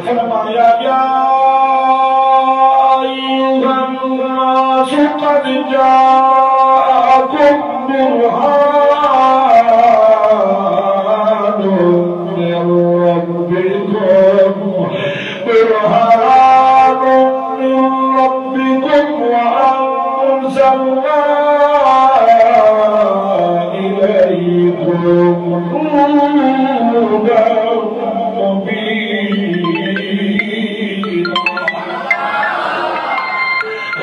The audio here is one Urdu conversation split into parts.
فرمایا یا ایھا الناس قد جاءکم برہان من ربکم وانزلنا الیکم نورا مبینا۔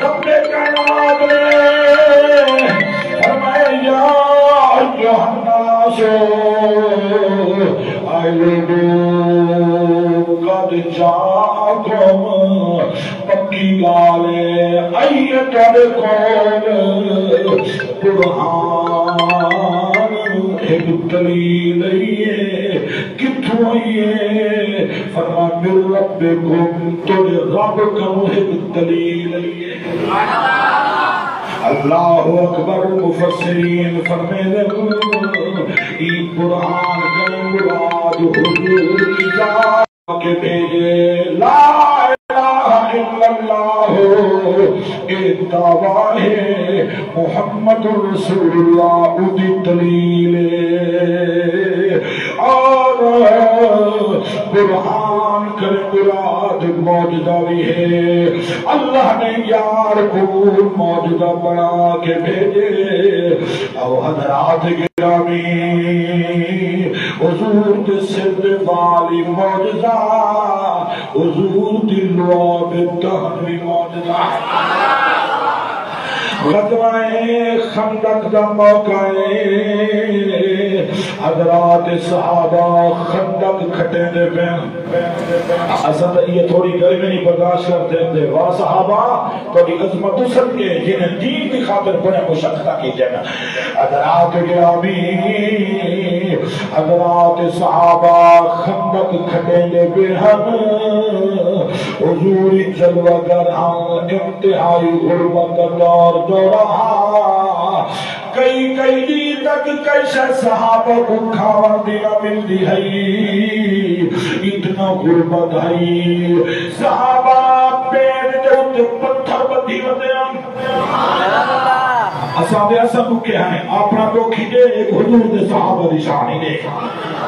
رب کائنات نے فرمایا یا ایھا الناس اے لوگو قد جاءکم پکی گالے آئیے تیرے کول برہان ایک دلیل آئیے کتھوں آئیے فرما من ربکم تیرے رب کا ایک دلیل آئیے۔ اللہ اکبر مفسرین فرمیدے ای قرآن کا مراد حضور کی ذات کے بھیجے لا الہ الا اللہ اے دعویٰ ہے محمد رسول اللہ ادھی دلیل اور قرآن کر مراد معجزہ بھی ہے۔ اللہ نے یار کو معجزہ بنا کے بھیجے۔ او حضرات گرامی حضور کے سر والی معجزہ حضور دی لعاب دہنوی معجزہ غزوہ خندق دا موقع حضرات صحابہ خندق کھٹے دے بین اصلا یہ تھوڑی گرمی نہیں برداشت کرتے ہیں واہ صحابہ تھوڑی عظمت اسد کے جنہیں دین کی خاطر بڑے مشقہ کی جائے حضرات گرامی حضرات صحابہ خندق کھٹے دے بین حضوری جلوہ گر انتہائی غربت دور دورہ کئی دی تک کیسے صحابہ کو کھاوا دینا ملتی ہے اتنا غربت ہے صحابہ پیر دے اتے پتھر بدھی ودے اصحاب ایسا بکے ہیں اپنا بکھی دے ایک حضور دے صحابہ دی شانی دے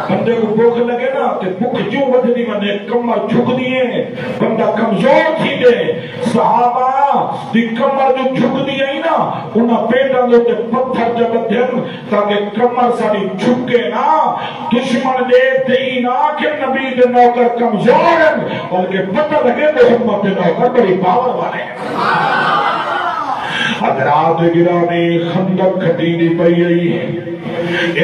بندے کو بھوک لگے نا تے بھوک جو ودے دی منے کمر جھک دیئے بندہ کمزور تھی دے صحابہ دی کمر جو جھک دیئے نا انہاں پیٹا دے تے پتھر جب دن تاکہ کمر ساری جھکے نا دشمن دے ہی نا کہ نبی دے نوکر کمزور ہیں بلکہ پتہ لگے محمد دے نوکر بڑی پاور والے ہیں۔ حضرات گرامی خندق کھٹی دی پئی آئی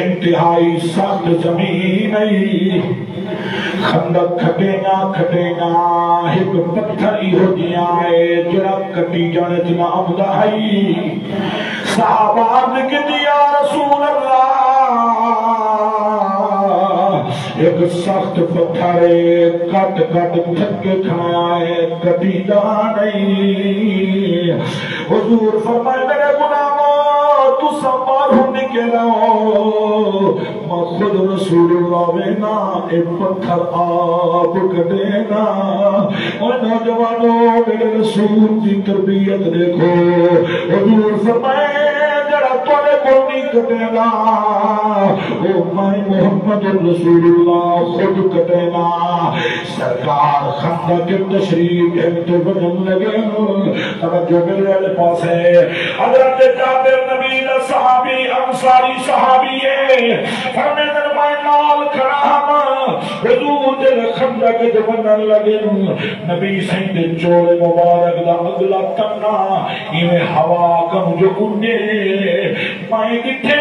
انتہائی سخت زمین آئی خندق کھٹے نا ایک پتھر ہی ہو دیا ہے جڑا کٹی جانے تنا عمدہ ہے صحابہ عرض کی دیا رسول اللہ ایک سخت پتھر کٹ تھکے کھایا ہے کٹی جا نہیں حضور فرمائے میرے غلاموں تو سمار ہونے کے رہو میں خود رسول اللہ وینا ایک پتھر آپ کٹینا اور نوجوانوں میرے رسول کی تربیت دیکھو حضور فرمائے جڑا توڑے کو نہیں کٹینا وہ میں محمد رسول اللہ خود کٹینا سرکار خندق تشریف ہمت بجن لگے توجہ میرے علی پاس ہے حضرت جابر نبی صحابی انصاری صحابی ہے فرمیدن میں نال کھڑا ہم حضور دل خندق جبنن لگے نبی سید چولے مبارک دا اگلا تنہ یہ ہوا کم جو اندے میں دکھے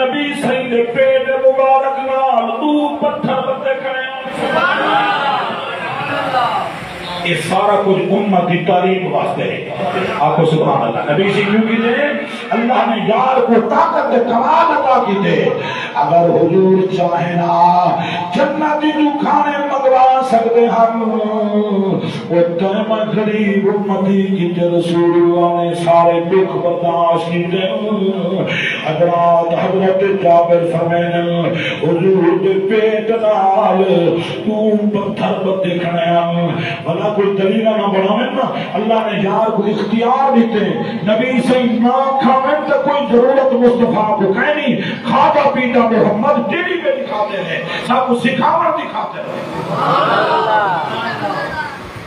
نبی سید پیٹ مبارک نال تو پتھر بندے کھڑے یہ سارا کچھ امت کی تاریخ واسطے ہے آپ کو سبحان اللہ نبی سے کیوں کی دے اللہ نے یار کو طاقت کمال عطا کی دے اگر حضور چاہے نا جنتی جو کھانے مگوا سکتے ہم وہ تم غریب امتی کی رسول اللہ نے سارے دکھ برداشت کیتے حضرت جابر فرمائیں حضور دے پیٹ نال تو پتھر دیکھنے بھلا کوئی دلیل نہ بناویں نا اللہ نے یار کو اختیار دیتے نبی سے نہ کھاویں تو کوئی ضرورت مصطفیٰ کو کہیں نہیں کھاتا پیتا محمد ٹیڑی پہ دکھاتے ہیں سب کو سکھاور دکھاتے ہیں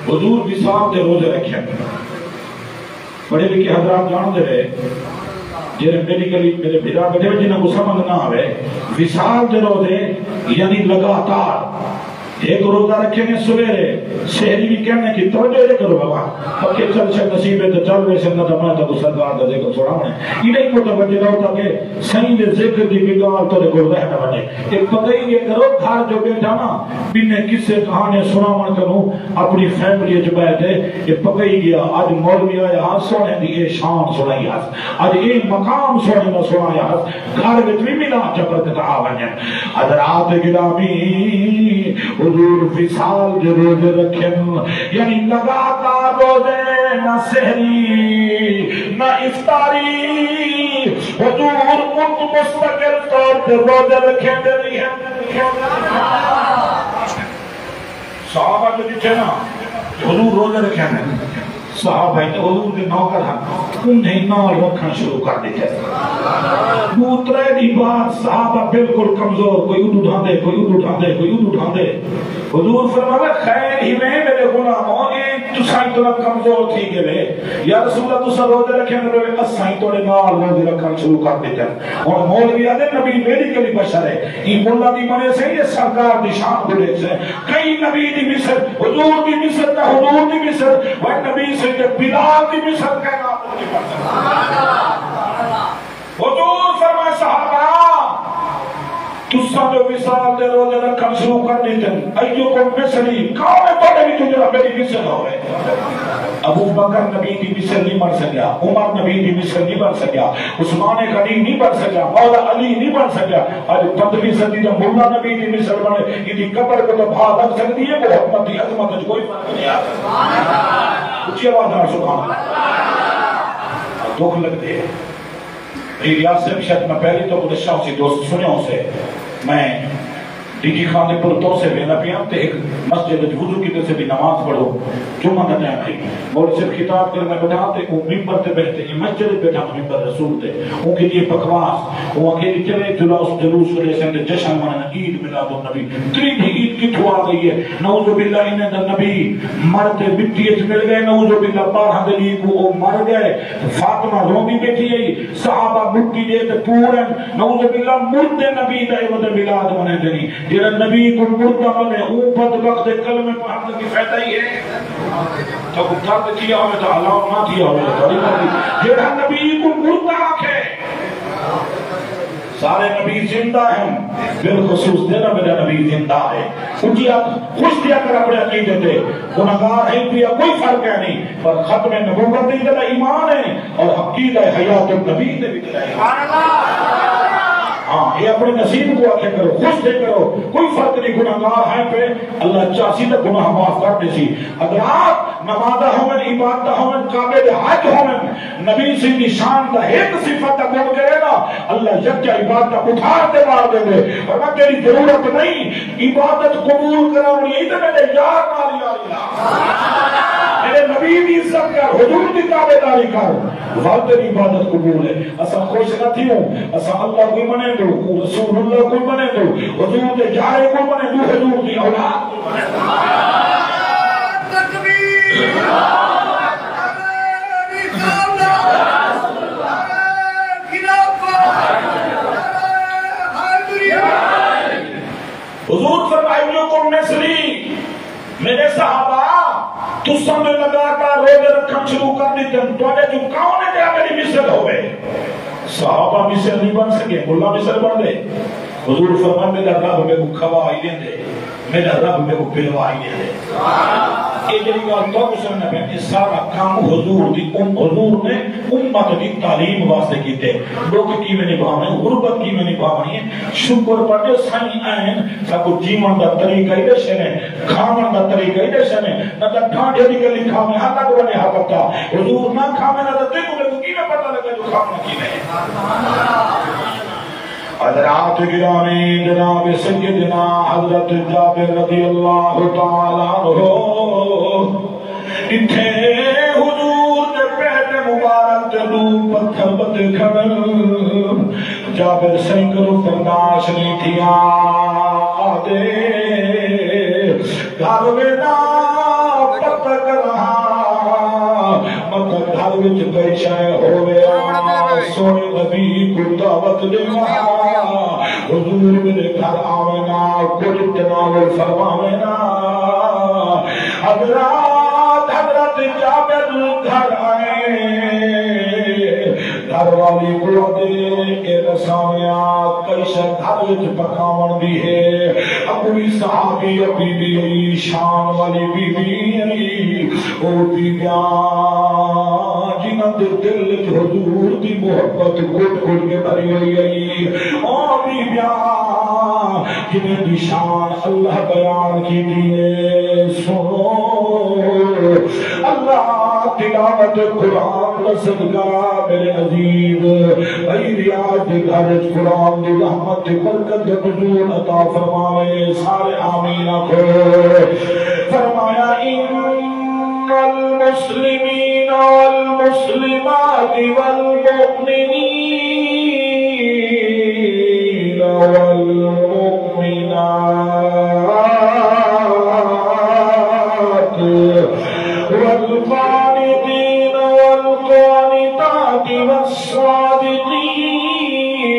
حضور وصال دے روزے رکھے بڑے لکھے حضرات جان دے رہے جنہیں میڈیکلی میرے بھیرا بیٹھے جنہیں کو سمجھ نہ آوے وصال دے روزے یعنی لگاتار ایک روزہ رکھیں گے سویرے شہری بھی کہنے کی توجہ دے کرو بابا پکے چل سے نصیب ہے تو چل ویسے نہ تو میں تو سرکار دا ذکر چھوڑا ہونے یہ نہیں متوجہ رہو تاکہ صحیح دے ذکر دی بگار تو دے کو رہنا بنے ایک پتہی یہ کرو گھر جو بیٹھا نا بنے کسے کہانے سناون کروں اپنی فیملی جو بیٹھے یہ پکہی گیا آج مولوی آیا ہاں سونے دی یہ شان سنائی ہاں آج یہ مقام سونے میں سنایا ہاں گھر وچ بھی ملا جبرکت آوانیں حضرات گرامی حضور وصال جو روزے رکھیں یعنی لگاتار روزے نہ سحری نہ افطاری حضور مستقل طور پر روزے رکھیں دے رہی ہیں صحابہ جو دیتے نا حضور روزے رکھیں دے صحابہ تو حضور کے نوکر ہیں انہیں نال رکھنا شروع کر دیتے دوترے دی بات صحابہ بالکل کمزور کوئی اٹھ اٹھا دے کوئی اٹھ اٹھا دے کوئی اٹھ اٹھا دے حضور فرمایا خیر ہی میں میرے غلاموں تسائیں تو کمزور تھی گئے یا رسول اللہ تسا روزے رکھیں گے اسائیں تو نال روزے رکھنا شروع کر دیتے اور مولوی آدھے نبی میڈیکلی بشر ہے یہ مولا دی منے سے یہ سرکار دی شان بڑے سے کئی نبی دی مصر حضور دی مصر کا حضور دی مصر وہ نبی سے بلال دی مصر کا نام دی مصر حضور فرمائے صحابہ تسا جو وصال دے روزے رکھن شروع کر دیتے ایو کو مصری کون ہے بڑے بھی تجھے میری مصر ہوئے ابو بکر نبی دی مصر نہیں بن سکیا عمر نبی دی مصر نہیں بن سکیا عثمان غنی نہیں بن سکیا مولا علی نہیں بن سکیا آج 15ویں صدی دا مولا نبی دی مصر بنے یہ دی قبر کو تو بھا لگ سکتی ہے وہ حکمت دی عظمت کوئی فرق نہیں آتا اچھی آواز نہ سبحان اللہ دکھ لگتے ہیں ریاض سے بھی شاید میں پہلی تو گزشتہ سے دوست سنے ہوں سے میں ڈی جی خانے پر تو سے بینا پیاں تے ایک مسجد وضو کی سے بھی نماز پڑھو جمعہ نہ جائیں بھائی مولوی صاحب خطاب کرنے بیٹھا تے وہ منبر تے بیٹھتے ہیں مسجد بیٹھا منبر رسول تے ان کے لیے بکواس وہ اکیلی چلے جلوس کرے سے جشن منانا عید میلاد النبی تری بھی عید کی تھوا گئی ہے نعوذ باللہ انہیں دا نبی مرتے مٹی اچ مل گئے نعوذ باللہ بارہ دلی کو مر گئے فاطمہ روندی بیٹھی ہے صحابہ مٹی دے تے پورن نعوذ باللہ مردے نبی دا عوض میلاد منے دنی جیرا نبی کو مردہ منے اوپت وقت کلمہ پڑھنے کی فائدہ ہی ہے تو درد کیا ہوئے تو علاو نہ کیا ہوئے جیرا نبی کو مردہ آکھے سارے نبی زندہ ہیں بالخصوص دینا میرا نبی زندہ ہے خوش دیا کر اپنے عقیدے تھے گناہگار ہیں پیا کوئی فرق ہے نہیں پر ختم نبوت دے دلا ایمان ہے اور عقیدہ حیات النبی دے بھی دلا ایمان ہاں یہ اپنے نصیب کو آکھے کرو خوش دے کرو کوئی فرق نہیں گناہگار ہیں پہ اللہ چاہسی تک گناہ معاف کر دے سی اگر آپ نمازہ ہومن عبادتہ ہومن قابل حج ہومن نبی سے نشان دا ایک صفت تک ہو گئے نا اللہ یکجا عبادتہ اٹھار دے مار دے دے اور میں تیری ضرورت نہیں عبادت قبول کراؤں یہی تو میرے یار مالی آئی میرے نبی بھی عزت کر حضور کی تابعداری کر تیری عبادت قبول ہے اسا خوش نہ تھی ہوں اسا اللہ کوئی بنے دو رسول اللہ کوئی بنے دو حضور دے جارے کوئی بنے دو حضور دی اولاد کوئی بنے دو تکبیر حضور فرمائیوں کو مصری میرے صحابہ تو سمجھ لگا کر روزے رکھن شروع کر دیتے ہیں تو نے جو کون ہے کیا میری مصر ہوئے صحابہ مصر نہیں بن سکے ملا مصر بن دے حضور فرمان میرا رب میں کو کھوا ہی دیں دے میرا رب میں کو پلوا ہی دیں دے یہ جڑی گل تو سننا پہ سارا کام حضور دی حضور نے امت دی تعلیم واسطے کیتے لوگ کیویں نبھاویں غربت کیویں نبھاونی ہے شکر پڑھو سائیں آئیں سب جیون دا طریقہ ہی دسے نے کھاون دا طریقہ ہی دسے نے نہ تے ڈھانڈے دی گلی کھاویں ہاں تک بنے ہا پتا حضور نہ کھاویں نہ تے تینوں کیویں پتہ لگے جو کھاونا کیویں حضرات گرامی جناب سیدنا حضرت جابر رضی اللہ تعالیٰ عنہ اتھے حضور دے پہلے مبارک تے دو پتھر بتے کھڑن جابر سینکڑوں برداشت نہیں تھیا آدے گھر میں نا پتہ کر رہا مطلب گھر وچ کئی شے ہوئے سونے نبی کو دعوت دینا حضور میرے گھر آوینا کچھ تناول فرماوینا حضرت جابر گھر آئے گھر والی کو دے کے رسامیا کئی شے گھر وچ پکاون دی ہے اپنی صحابی بی بی شان والی بی بی او بی جنہاں دے دل وچ حضور دی محبت گھٹ گھٹ کے بھری ہوئی ہے او بی جنہیں دی شان اللہ بیان کی دیئے سنو اللہ تلاوت قرآن صدقہ میرے عزیز بھائی ریاض دی گھرج قرآن دی رحمت دی برکت دی نزول عطا فرمائے سارے آمین آخر فرمایا ان المسلمین والمسلمات والمؤمنین والمؤمنات والقانتين والقانتات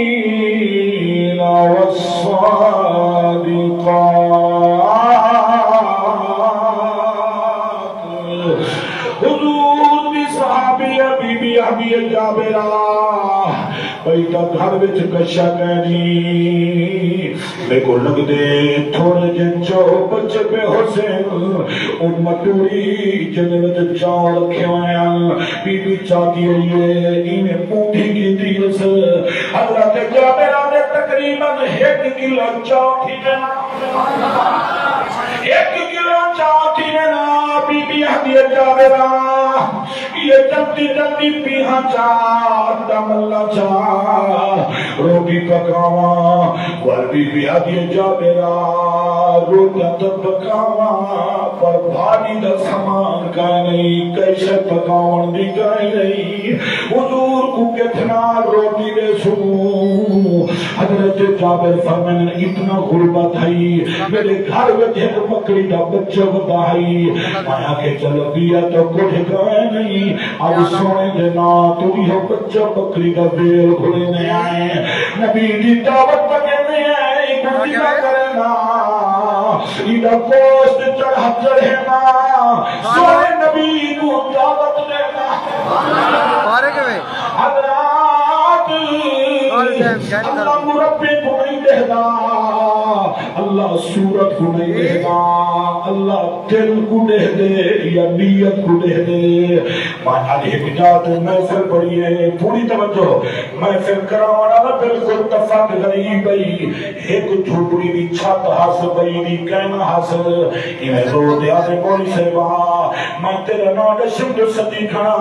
والصادقين والصادقات حضور دی صحابی بی بی حبی جابرہ بیٹا گھر وچ کشا کہنی میں کو لگ دے تھوڑے جن چو بچے پہ حسین ان مٹوری جنوت چاڑ رکھے ہویا بی بی چاہتی ہوئی ہے انہیں پوٹھی کی دیس حضرت جابرہ نے تقریباً 1 کلو چاہتی دینا 1 کلو چاہتی دینا بی بی حدیث جابرہ یہ جلدی جلدی پیہاں چاہ دم اللہ چاہ روٹی پکاواں وربی بی حدیث جابرہ روٹی تب پکاواں پر بھاری دا سامان کائے نہیں کیسے پکاون دی کائے نہیں حضور کو کتنا روٹی دے سو حضرت جابر فرمائن اتنا غربت ہے میرے گھر میں ایک بکری دا بچہ بتائی مایا کہ چلو دیا تو کچھ کائے نہیں اب سونے دینا تو یہ بچہ بکری دا بیل کھلے نہیں آئے نبی دی دعوت پکنے آئے کچھ نہ کرنا ایدہ گوشت چڑھا چڑھنا سونے نبی کو دعوت دینا حضرات اللہ مربی کو نہیں دہدا اللہ صورت کو نہیں دہدا اللہ دل کو دہ دے یا نیت کو دہ دے مانا لے بجات محفل پڑی ہے پوری توجہ محفل کرانا بالکل تفاق غریب بئی ایک جھوپڑی بھی چھت حاصل بئی بھی کہنا حاصل انہیں رو دیا دے بولی سے وہاں میں تیرا نوڑے شمد صدی کھنا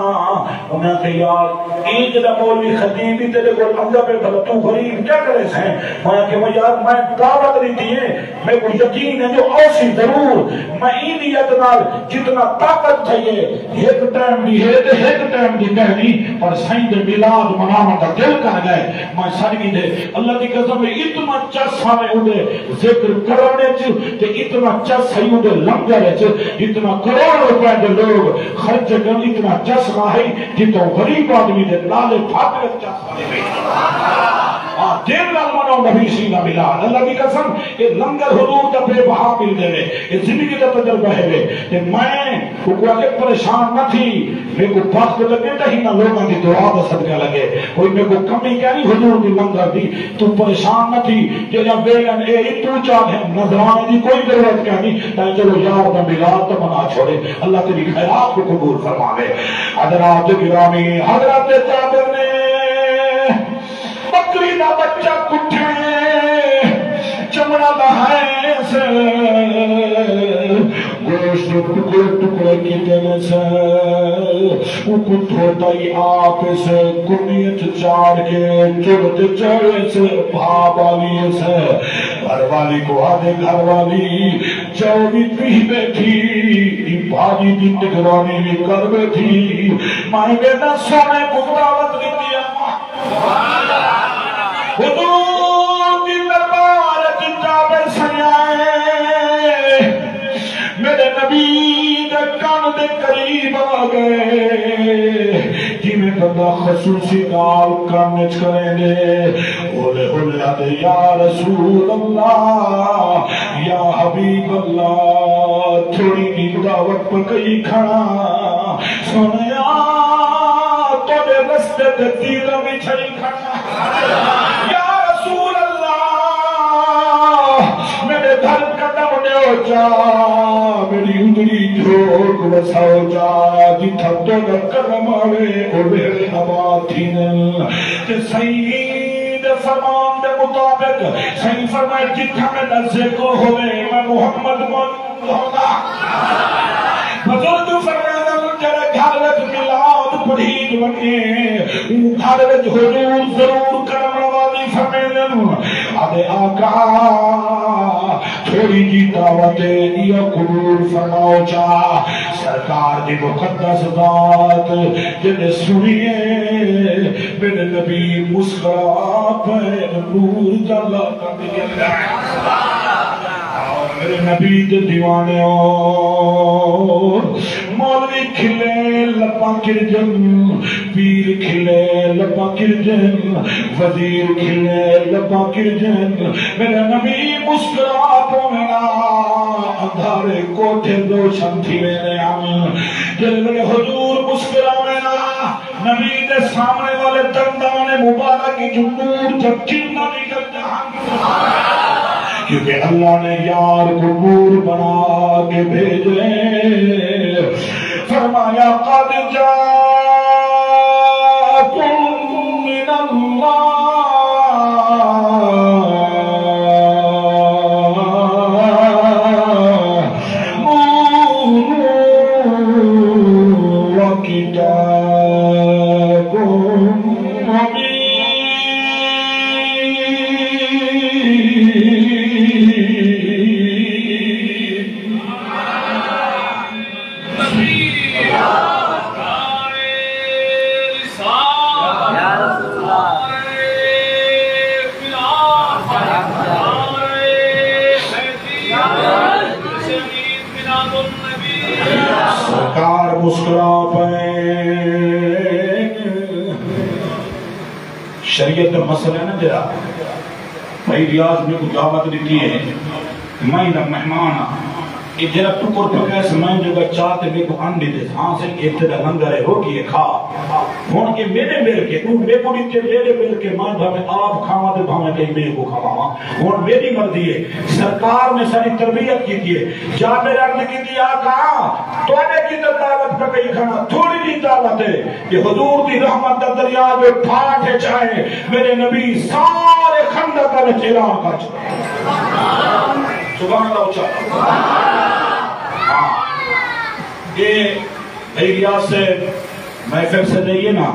انہیں کہ یار ایک دا بولی خطیبی تیرے کو اندہ پہ بھلا تو غریب کیا کرے سیں میں یار میں دعوت نہیں دیئے میں کو یقین ہے جو اوسی ضرور میں اینیت نال جتنا طاقت تھائیے ایک ٹائم بھی ہے ایک ٹائم دی کہنی پر سائن دے ملاد منامہ کا دل کر گئے میں سارگی دے اللہ دی قسم میں اتنا چس ہمیں اندے ذکر کرنے چھ تے اتنا چس ہی اندے لنگر چھ اتنا کروڑ روپے دے لوگ خرچ کر اتنا چس راہی جتو غریب آدمی دے لالے پھاکر چس آدمی دل المنو نبی سینا بلال اللہ کی قسم یہ لنگر حضور دا بے بہا مل دے وے یہ زندگی دا تجربہ ہے وے کہ میں کو آگے پریشان نہ تھی میں کو بخت لگے تا ہی نہ لوگوں کی دعا دا صدقہ لگے کوئی میں کو کمی کیا نہیں حضور دی لنگر دی تو پریشان نہ تھی کہ جب ویلن اے تو چاہ ہے نظرانے دی کوئی ضرورت کیا نہیں تا چلو یار دا بلال تو منا چھوڑے اللہ تیری خیرات کو قبول فرماوے حضرات گرامی حضرت جابر نے بکری دا بچہ کٹھے چمڑا لہائے سے گوشت ٹکڑے ٹکڑے کی دینے سے اوپر دھوتا ہی آپ سے کنیت چاڑ کے چڑھتے چڑھے سے بھاپ والی سے گھر والی کو آدھے گھر والی چوڑی پی بیٹھی بھاجی دی نگرانی بھی کر بیٹھی مائیں بیٹا سونے کو دعوت دیتی ہے حضور کی دربار کی جابر سنائے میرے نبی دے کان دے قریب آ گئے جی میں بندہ خصوصی نال کانچ کریں دے اولے اولے آدھے یا رسول اللہ یا حبیب اللہ تھوڑی کی دعوت پر کئی کھڑا سنیا تو دے رستے دے تیر میں چھڑی کھڑا یا رسول اللہ میرے گھر قدم دے جا میری انگلی جھوک بساؤ جا جتھا تو نہ کرم آوے اور میرے حباتین تے سید فرمان دے مطابق سید فرمائے جتھا میں نزے کو ہوئے میں محمد موجود ہوگا بزرگ فرمائے جڑے گھر وچ میلاد پڑھی بنے گھر وچ حضور ضرور کرم نوازی فرمائے آدھے آقا تھوڑی جی دعوت یہ قبول فرماؤ چاہ سرکار دی مقدس ذات جنہیں سنیے میرے نبی مسکرا پہ نور جلا کر دیا میرے نبی دے دیوانے مولوی کھلے لپا کرجن پیر کھلے لپا کرجن وزیر کھلے لپا کرجن میرے نبی مسکرا پونا اندھارے کوٹھے روشن تھی میرے آمین جل میرے حضور مسکرا مینا نبی دے سامنے والے دندان مبارک کی جو نور جب کھلنا نکل جہاں کیونکہ اللہ نے یار کو نور بنا کے بھیجے فرمایا قد جاءکم من اللہ نور و کتاب مبین شریعت کا مسئلہ ہے نا جرا بھائی ریاض میں کچھ دعوت دیتی ہے میں نہ مہمان یہ جرا ٹکر پکیس میں جو گا چاہتے میں کو انڈی دے ہاں سے ابتدا لنگرے ہو کی کھا ہون کے میرے مل کے تو میں کو نیچے میرے مل کے میں بھامے آپ کھاوا دے بھامے کہیں میرے کو کھاوا ہون میری مرضی ہے سرکار نے ساری تربیت کی تھی جا میرے عرض کی تھی آقا تو نے کی دعوت پہ کہیں کھانا تھوڑی جی دعوت ہے کہ حضور دی رحمت دا دریا میں پھاٹے چاہے میرے نبی سارے خندق کا اعلان کر چکے سبحان اللہ اچھا یہ بھائی ریاض سے محفل سے دئیے نا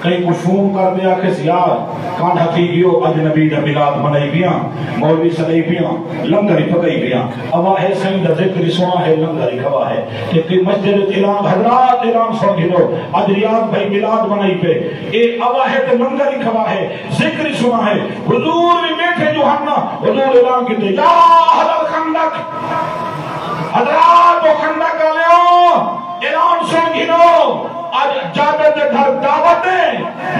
کہیں کو فون کر دیا کہ یار کان ہتھی گیو اجنبی دا میلاد منائی بیاں مولوی صلی بیاں لنگری پکائی بیاں اوا ہے سین دا ذکر سنا ہے لنگری کھوا ہے کہ مسجد اعلان حضرات اعلان سن گھنو اج ریاض بھائی میلاد منائی پہ اے اوا ہے تو لنگری کھوا ہے ذکر سنا ہے حضور بھی بیٹھے جو ہم نا حضور اعلان کی دے یا حضر خندق حضرات و خندق آلیوں اعلان سن گھنو آج جابر دے گھر دعوت ہے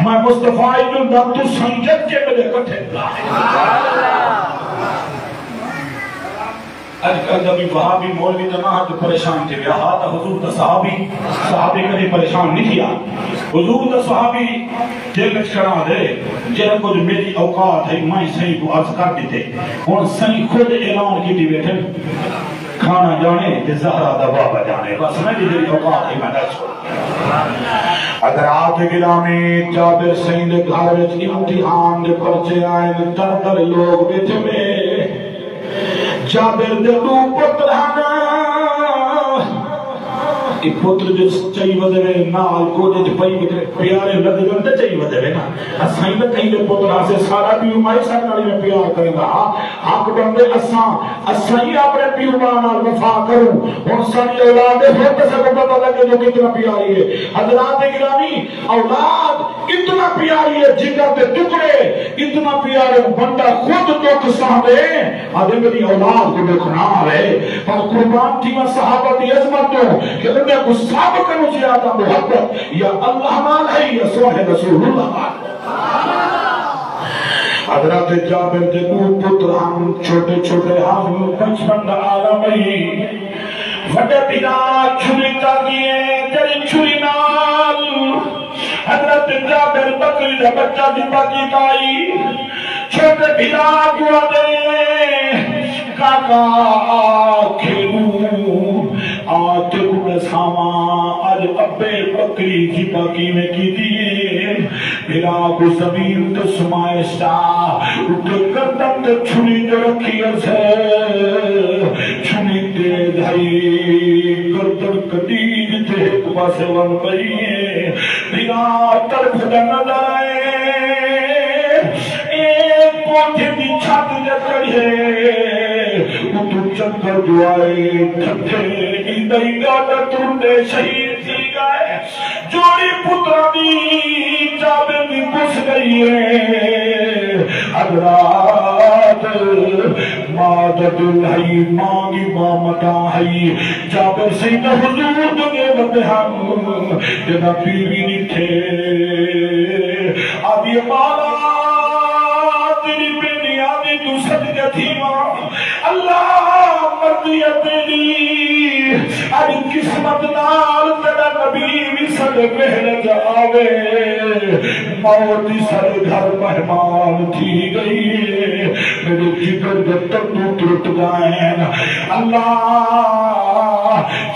میں مصطفیٰ جو دم تو سنجد کے ملے کٹھے آج کل جب وہابی مولوی جماعت پریشان تھے ہاتھ حضور دا صحابی کدی پریشان نہیں کیا حضور دا صحابی جیل میں کھڑا دے جہاں کچھ میری اوقات ہے میں صحیح کو عرض کر دیتے اور صحیح خود اعلان کی دی بیٹھے کھانا جانے تے زہرہ دا بابا جانے بس میں میری اوقات ہے میں دس کو اگر آپ گرامی جابر سین دے گھر وچ امتحان دے پرچے آئے در لوگ بیٹھے میں جابر دے دو پتر ہانا ایک پتر جو چاہی وزے نال کو دے پائی بکرے پیارے لگے گندے چاہی وزے نا اسائیں میں کہیں دے پتر آسے سارا پیو مائی سارنالی میں پیار کریں گا آنکھ بندے اسائیں اپنے پیو مانال وفا کروں اور ساری اولاد ہوتے سے کو پتہ لگے جو کتنا پیاری ہے حضرات گرامی اولاد اتنا پیاری ہے جگر دے ٹکڑے اتنا پیارے بندہ خود دکھ سہدے آدھے میری اولاد کو دیکھنا ہے پر قربان تھی میں صحابہ دی عظمت ہوں کہ انہیں کو ثابت کرو زیادہ محبت یا اللہ مال ہے یا سواہ رسول اللہ مال حضرت جابر دے دو پتر ہم چھوٹے چھوٹے ہم بچپن آرمی وڈے پیدا چھری کر دیے تیری چھری نال حضرت جابر بکری دا بچہ دی باقی کائی چھوٹے پیدا کیا دے کاکا کھیلوں آتے کو ساما آج ابے بکری کی باقی میں کی دیئے میرا کو زمین تو سمائشتا اٹھ گردن تو چھنی جو رکھی اسے چھنی دے دھائی گردن کٹید تے کبا سے ون پئیے میرا طرف دا نظر آئے ایک کوٹھے دی چھت جا چڑھے تو چکر جو آئے تھتے اندہی گاڑا تردے شہید تھی گئے جوڑی پترانی جابر بھی پس گئی ہے حضرات مادت الہی مانگی مامتا ہے جابر سید حضور دنگے بندے ہم جنا پیوی نہیں تھے آدھی مالا تیری پینی آدھی تو صدقہ تھی ماں اللہ مردی اپنی آج قسمت نال تیرا نبی بھی سر پہل جاوے موتی سر گھر مہمان تھی گئی میرے جگر جب تک تو ترٹ گائیں اللہ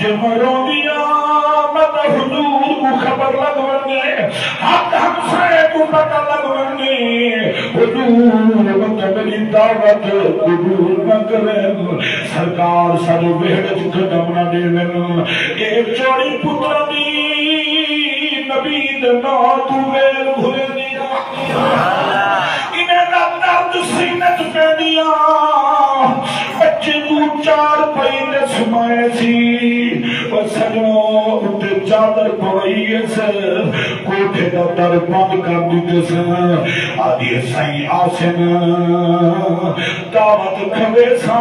جب رو دیا مت حضور کو خبر لگونے حق ہم سے کو پتہ لگونے حضور مت میری دعوت قبول نہ کریں سرکار سر بہڑ قدم نہ دے ایک چوڑی پتر دی نبی دنا تو غیر بھولے دیا انہیں کا درد سینت پہ دیا بچے تو چار پہنے سمائے سی سجنوں اٹھے چادر پوئی سے کوٹھے دا در بند کر دیتے سے آدھی سائی آسن دعوت کھوے سا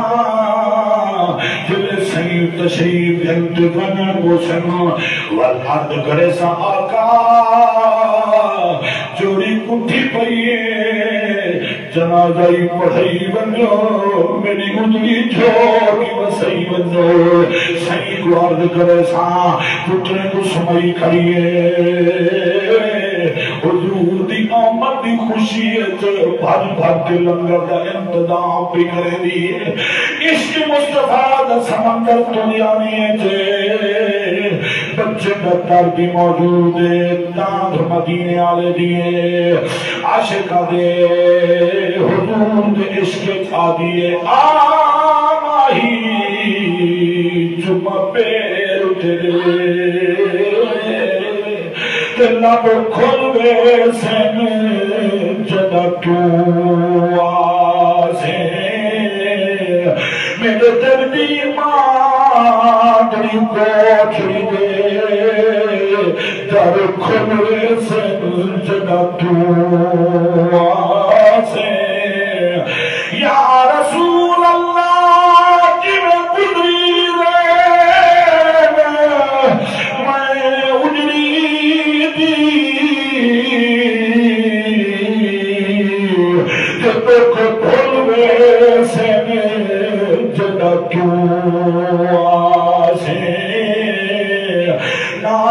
جلے سائی تشریف جنت بنا گوشن والارد کرے سا آقا جوڑی کٹھی پئیے جنازائی پڑھائی بنجو میری گدری چھوڑی وسائی بنجو سائی کو عرض کرے سا پترے کو سمائی کھڑیے حضور دی آمد دی خوشیت بھر بھر کے لنگر دا انتظام بھی کرے دیئے عشق مصطفیٰ دا سمندر دنیا نہیں ہے بچے دتر بھی موجود ہے تاندھ مدینے آلے دیئے عاشقہ دے حضور دے عشق چھا دیئے آماہی جمع پیر تیرے لب کھل گئے سن جدا تو آسے میرے دردی مادری کوچھڑی دے در کھل گئے سن جدا تو آسے یا رسول اللہ جی میں گزری میں اجڑی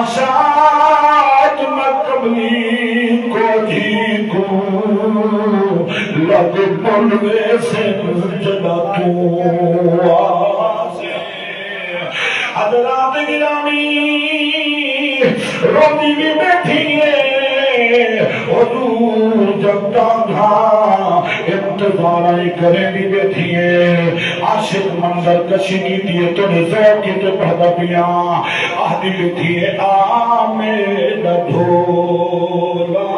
خاشات مقبلی کو جی کو لگ بلوے سے جدا تو آسے حضرات گرامی روٹی بھی بیٹھی ہے حضور جب تاں انتظار کریں بھی بیٹھی ہے عاشق منظر کشی کی دیئے تو نظر کی تو پہدا پیا آدھی بیٹھی ہے آمین دھولا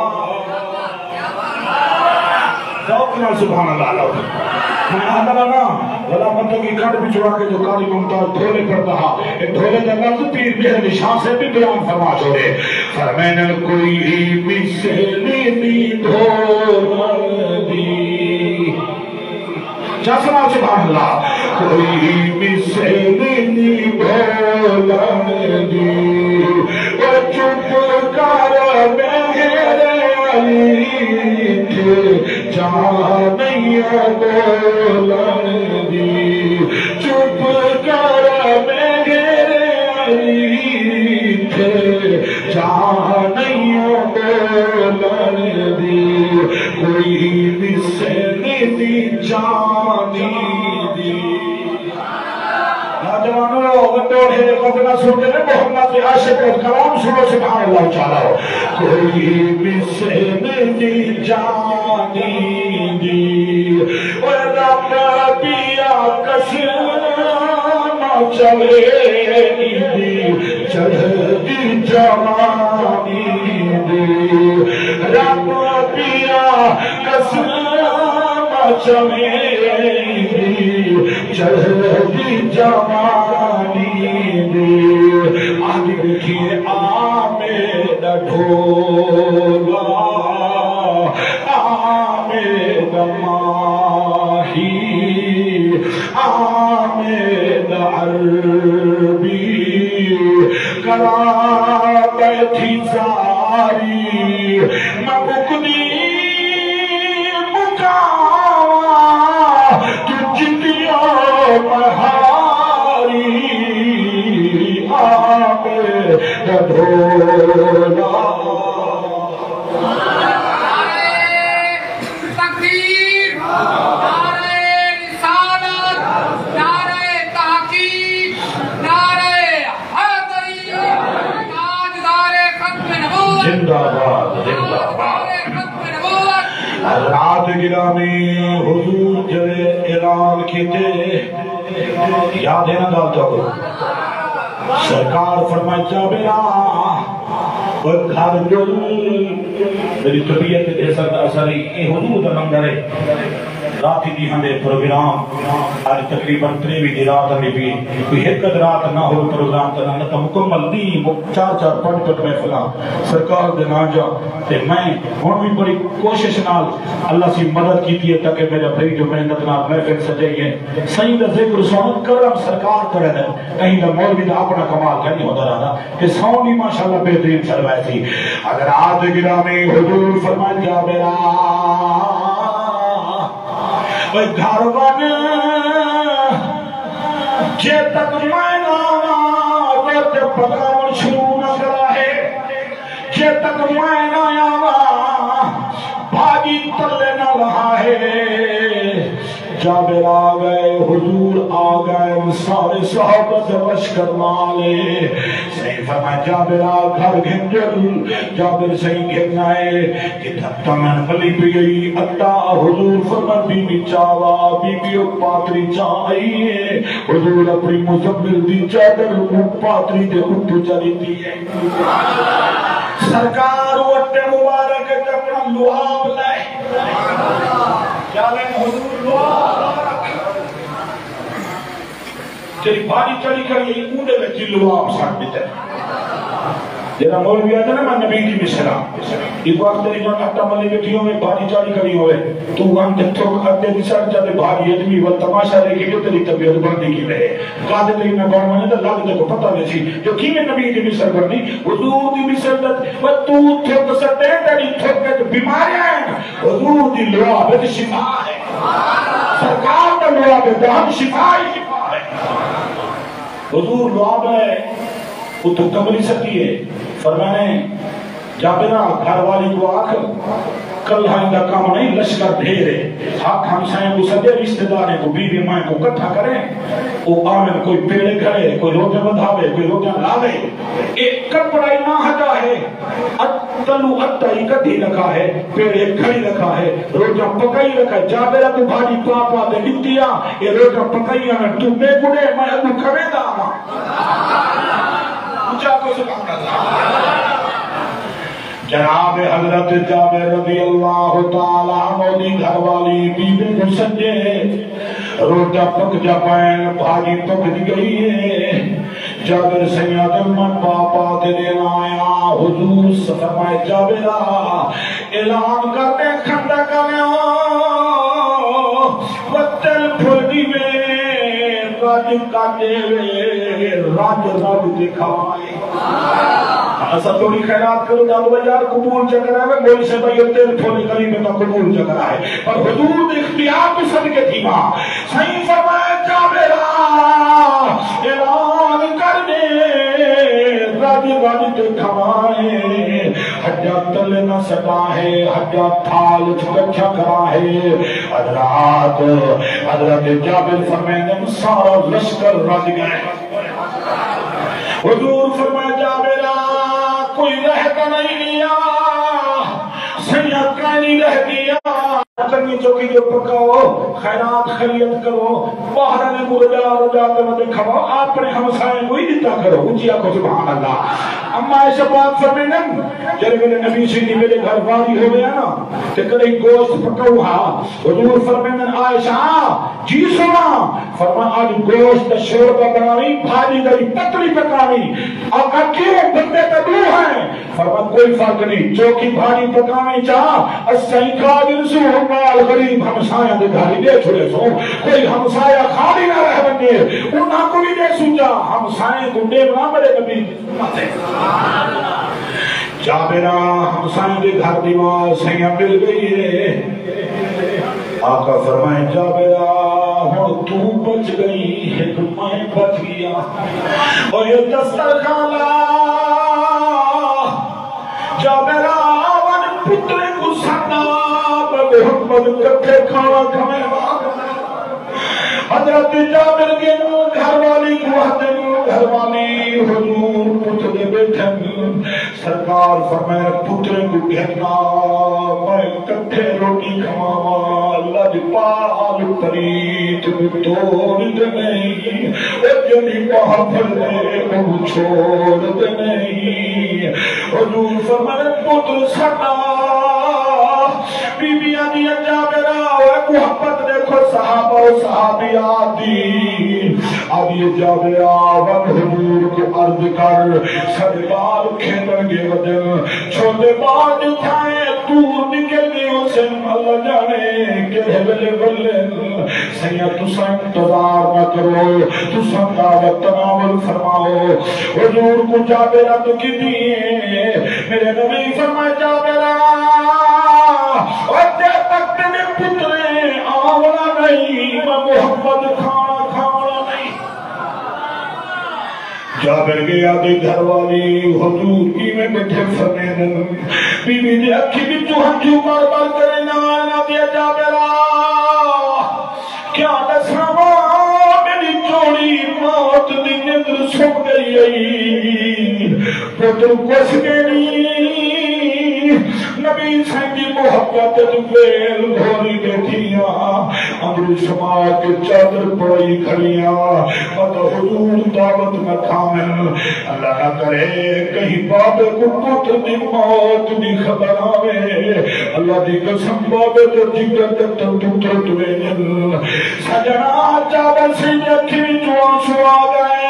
ذوقنا سبحان اللہ علیہ میں آدھا نا بلا منتوں کی کھڑ بھی چڑھا کے جو کاری ممتاز دھولے کرتا ایک دھولے کا لفظ پیر بہر نشان سے بھی بیان فرما چھوڑے فرمین کوئی مثلی نہیں دھول دی چاہتا سبحان اللہ کوئی مثلی نہیں دھول دی وہ چپ کر میرے علی تھے جہاں نہیں بولن دی چپ کر میرے علی تھے جہاں نہیں بولن دی کوئی مثل دی جانی دی نوجوانوں وٹوڑے قدرہ سنتے ہیں محمد عاشق کلام سنو سبحان اللہ تعالیٰ کوئی مثل دی جانی دی اور رب پیا کسنا چلے دی چلتی جوانی دی رب پیا کسنا چلے دی چلتی جوانی دی آدھی دیکھیے آمین ڈھولا آمین ماہی آمین عربی کرا بیٹھی ساری مبکلی مکاوا تو جتیوں مہاری آمین ڈھولا حضرات گرامی حضور جلے اعلان کیتے یاد ہے نا ڈالتا ہو سرکار فرمائے جابرا وہ گھر جو میری طبیعت ایسا اثر ہے حضور دا نام ڈرے راتی دی ہمیں پروگرام آج تقریباً 23 دی رات ہمیں بھی کوئی حقت رات نہ ہو پروگرام تنہا نہ مکمل دی 4-5 محفلہ سرکار دے نہ جا تے میں ہون بھی بڑی کوشش نال اللہ سے مدد کی تھی تاکہ میرا بھائی جو محنت نال محفل سجائی ہے صحیح دا ذکر سونت کرم سرکار کرے دے کہیں دا مولوی دا اپنا کمال کہیں ہوتا رہا کہ سونی ماشاءاللہ بہترین چلوائے تھی اگر آت گرامی حضور فرمائے جابرا گھرون جے تک میں ناوا تے پکاون شروع نہ کرا ہے جے تک میں ناوا بھاجی تلے نہ رہا ہے جابر آ گئے حضور آ گئے سارے صحابت لشکر مالے صحیح فرمائے جابر آ گھر گھنجل جابر صحیح گھن آئے کہ دھتا من بلی پی گئی اٹا حضور فرمائے بی بی چاوا بی بی اک پاتری چاہیے حضور اپنی مزمل دی چادر اک پاتری دے اٹھو چلی دی ہے سرکار وٹے مبارک اپنا لوہاب لائے کیا لیں حضور لوہاب تیری بھاری چڑی کر یہ اونڈے میں تھی لوہاب ساتھ بیتے جیرا مولوی آتا نا میں نبی کی مثلا ایک وقت تیری جو اٹھا ملی بیٹھیوں میں بھاری چاڑی کری ہوئے تو ہم تھو کرتے بھی سر جاتے بھاری ادمی و تماشا لے کے جو تیری طبیعت بڑھنے کی رہے قادر تیری میں بڑھ مانے تو لگ دے کو پتہ نہیں سی جو کی میں نبی کی مثل بڑھنی حضور دی مثل دت و تو تھو کستے تیری تھو کے بیماریاں ہیں حضور دی لوا بے شفا ہے سرکار دا لوا بے دہم شفا ہے حضور لوا بے وہ تو کمری سکتی ہے. فرمانے جابرہ گھر والی کو آکھ کل آئندہ کام نہیں لشکر ڈھیرے حق ہمسائیں کو سدے رشتہ داریں کو بیوی مائیں کو اکٹھا کریں وہ آمن کوئی پیڑے کھڑے کوئی روٹے بدھاوے کوئی روٹے لاوے ایک کپڑائی نہ ہٹا ہے تلو اتائی کدھی رکھا ہے پیڑے کھڑی رکھا ہے روٹا پکائی رکھا ہے. جابرہ تو بھاڑی پاپا دے لکھتیا یہ روٹا پکائی آنا تو میں گنے میں ابو کھوے دا آنا اچھا کو سبحان اللہ. جناب حضرت جابر رضی اللہ تعالیٰ عنہ دی گھر والی بیوی کو سجے روٹا پک جا پائیں بھاجی پک دی گئی ہے. جابر سید من پاپا تے دینا آیا حضور فرمائے جابرہ اعلان کرنے کھنڈا کرنے وقتل پھلگی میں راج کاٹے وے راج راج دکھائے. ایسا تھوڑی خیرات کرو جانو بجار قبول چکر ہے مولی سے بھائی تیل پھولی قریب میں قبول چکر ہے پر حضور اختیار بھی سب کے تھی ماں صحیح فرمائے جابرہ اعلان کر دے راجی راجی دکھائے حجہ تل نہ سکا ہے حجہ تھال چکچھا کرا ہے. حضرت جابر فرمائے سارا لشکر رج گئے. حضور فرمائے جابرہ کوئی رہتا نہیں لیا سیاد کا نہیں رہ دیا چنگی چوکی جو پکاؤ خیرات خیریت کرو باہر نے کو رجاتے مدے کھواؤ اپنے ہمسائیں کو ہی دیتا کرو اچھیا کو سبحان اللہ. اما ایسا بات فرمینن جرے میرے نبی سیدھی میرے گھر واری ہو گیا نا کہ کدھئی گوشت پکاؤ ہاں حضور فرمینن عائشہ جی سنا فرما آج گوشت شوربہ بناوی بھاجی داری پتلی پکاوی آقا کیوں بندے کا دو ہیں فرما کوئی فرق نہیں چوکی بھاجی پکاوی چاہ اسائی کھاجن سو مال غریب ہمسایاں دے گھاری دے چھوڑے سو کوئی ہمسایہ خالی نہ رہ بنے انہاں کو بھی دے سوچا ہمسایاں کو دے بنا میرے نبی سنتے. جابرہ ہمسایاں دے گھر دیوار سیاں مل گئی ہے. آقا فرمائے جابرہ ہوں تو بچ گئی ہے تو میں بچ گیا اور یہ دسترخوان لا جابرہ ون پترے کو سنا محمد کٹھے کھانا کھانے حضرت جابر کے گھر والی گھر والی حضور پترے بیٹھن سرکار فرمائے پترے کو کہنا میں کٹھے روٹی کھاوا لجپال پریت میں توڑ دے نہیں جنی محفل نے وہ چھوڑ دے نہیں. حضور فرمائے پتر سنا بی بی آدھی جابرہ محبت دیکھو صحابہ و صحابیات دی آدھی جابرہ ون حضور کو عرض کر سربال کھیلن گے وجن چھوٹے بات اٹھائے دور نکل گئے اسے اللہ جانے کہ بلے بلے سید تسا انتظار نہ کرو تسا دعوت تناول فرماؤ. حضور کو جابرہ تو کی دیئے میرے نبی فرمائے جابرہ اور جب تک تیرے پترے آولا نہیں میں محمد کھانا نہیں. جابر گیا دے گھر والی حضور کی میں بیٹھے فرمیدن بی بی دے اکھی بھی تو ہنجو بار بار کرے نانا دیا جابرہ کیا دسرما میری جوڑی موت دی نظر سب گئی پتر کس گئی نبی سیدی محبت دویل گھوری بیٹھیاں اندر سماج کے چادر پڑی کھڑیاں مت حضور دعوت نہ کھامن اللہ نہ کرے کہیں بابے کو پتر دی موت دی خبر آوے اللہ دی قسم بابے تو جگر تک پتر دویل سجنا چادر سے جکھی جو آنسو آ گئے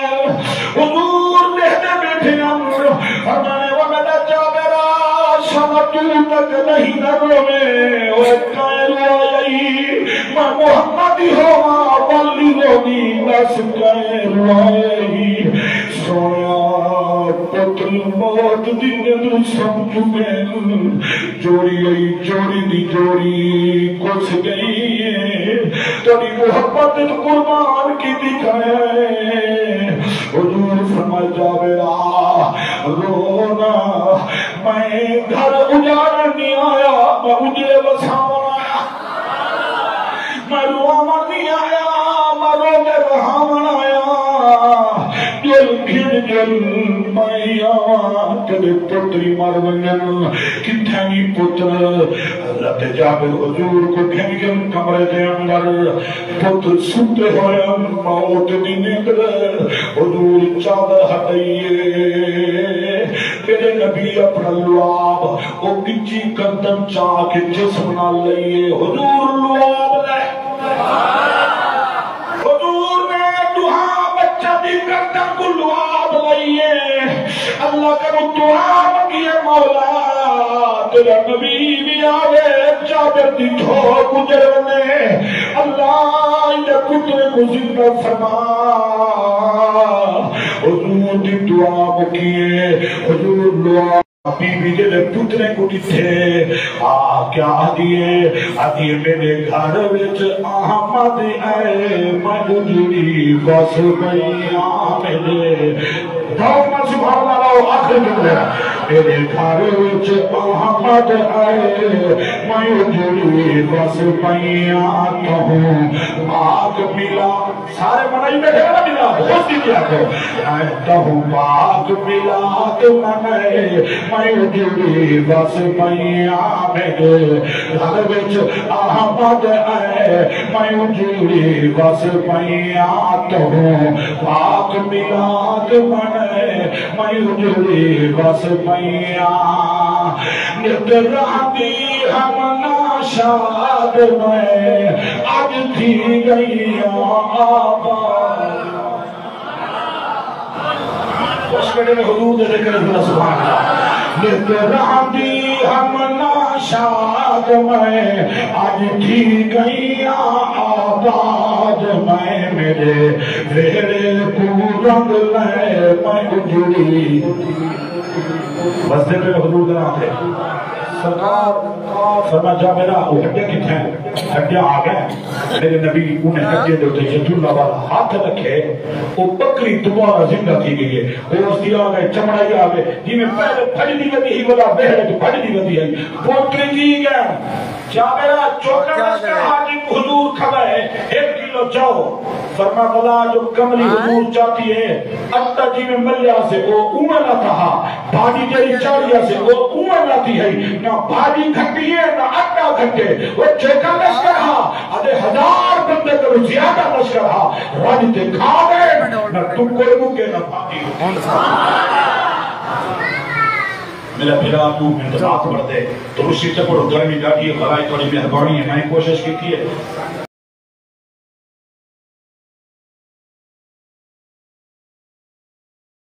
حضور دیکھتے بیٹھے اندر فرمانے ومدہ جابرہ شما تو تک نہیں نرو میں اور قائل آئی میں محمدی ہوا والی رونی نس قائل آئی سویا پتر موت دی نظر سمجھ میں جوڑی آئی جوڑی دی جوڑی کچھ گئی ہے تڑی محبت قربان کی دکھائے حضور فرمائے جابرہ رونا میں گھر اجاڑ نہیں آیا میں اجڑے بساون آیا میں رواں نہیں آیا میں روے بہاون آیا دل گھن جل میں آواں تیرے پتری مر ونجن کتھے نہیں پتر حضرت جابر حضور کو گھن گھن کمرے دے اندر پتر ستے ہوئے موت دی نیندر حضور چادر ہٹائیے میرے نبی اپنا لعاب او کچی قدم چاہ کے جسم نہ لئیے حضور لعاب لے حضور نے دعا بچہ دی قدم کو لعاب لئیے اللہ کرو دعا مگیے مولا تیرا نبی بھی آوے جابر دی دھو گجرنے اللہ انہیں پتر کو زندہ فرما حضور دی دعا مکیے حضور دعا بی بی جلے پترے کو دیتے کیا آدھیے میرے گھر وچ احمد آئے میں اجڑی بس گئی میرے دعونا سبحان اللہ آخر جملے میرے گھر وچ احمد آئے میں اجڑی بس گئی آگ ملا سارے منائی بیٹھے گا ملا بہت ہی کیا کرو آگ ملا منائے میں اجڑی بس میاں میرے گھر وچ احمد آئے میں اجڑی بس میاں پاک میلاد منائے میں اجڑی بس میاں نت رہتی ہم ناشاد میں آج تھی گئی آباد اس کڑے میں حضور دے ذکر اللہ سبحان اللہ نت رہتی ہم ناشاد میں آج تھی گئی آباد میں میرے ویڑے کو رنگ لے میں اجڑی بس دے میں حضور دے آتے سرکار فرما جا میرا وہ ہڈے کتنے ہیں ہڈے آگئے میرے نبی انہیں ہڈے دے جد اللہ والا ہاتھ رکھے وہ بکری دوبارہ زندہ تھی گئی ہے گوشت آگئے چمڑائی آگئے جی میں پہلے پھڑی دی گئی ہی بلا بہرے تو پھڑی دی گئی ہے بکری دی گئے جا میرا چوکر نشکر حاجی حضور کھبائے 1 کلو جاؤ فرما بلا جو کملی حضور چاہتی ہے اٹا جی میں ملیا سے وہ اومر نہ تھا بھاڑی جری چاڑیا سے وہ اومر نہ تھی ہے نہ بھاڑی گھٹی ہے نہ اٹا گھٹے وہ چوکر نشکر ہا آدھے 1000 بندے کرو زیادہ نشکر ہا راجی تے کھا گئے نہ تم کوئی مکے نہ بھاڑی میرا پھرا تو انتظار پڑھ دے تو اسی سے پڑھو گرمی جاتی ہے خلائی تھوڑی مہربانی ہے میں کوشش کی ہے